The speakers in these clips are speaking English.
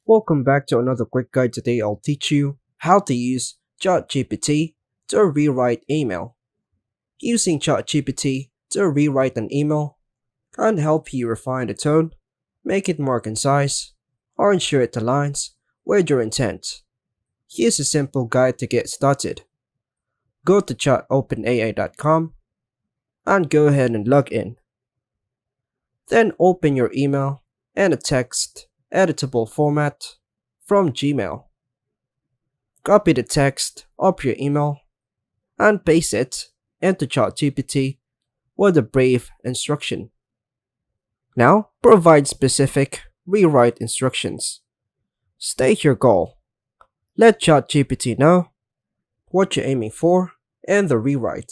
Welcome back to another quick guide. Today I'll teach you how to use ChatGPT to rewrite email. Using ChatGPT to rewrite an email can help you refine the tone, make it more concise, or ensure it aligns with your intent. Here's a simple guide to get started. Go to chatopenai.com and go ahead and log in. Then open your email in a text editable format from Gmail. Copy the text of your email and paste it into ChatGPT with a brief instruction. Now, provide specific rewrite instructions. State your goal. Let ChatGPT know what you're aiming for in the rewrite.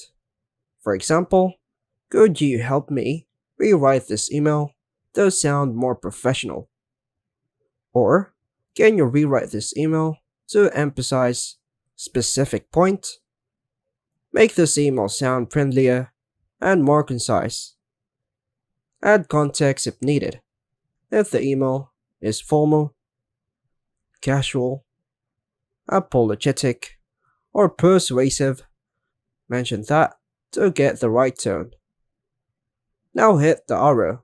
For example, could you help me rewrite this email to sound more professional? Or, can you rewrite this email to emphasize specific point? Make this email sound friendlier and more concise. Add context if needed. If the email is formal, casual, apologetic, or persuasive, mention that to get the right tone. Now hit the arrow.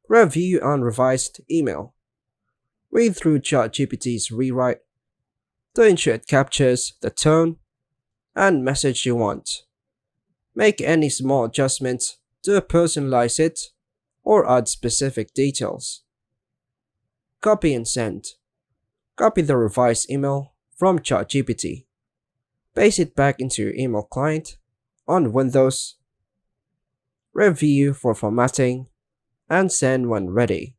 Review unrevised email. Read through ChatGPT's rewrite to ensure it captures the tone and message you want. Make any small adjustments to personalize it or add specific details. Copy and send. Copy the revised email from ChatGPT. Paste it back into your email client on Windows. Review for formatting and send when ready.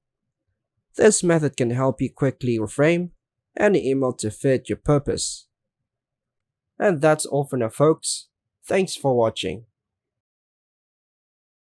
This method can help you quickly reframe any email to fit your purpose. And that's all for now, folks. Thanks for watching.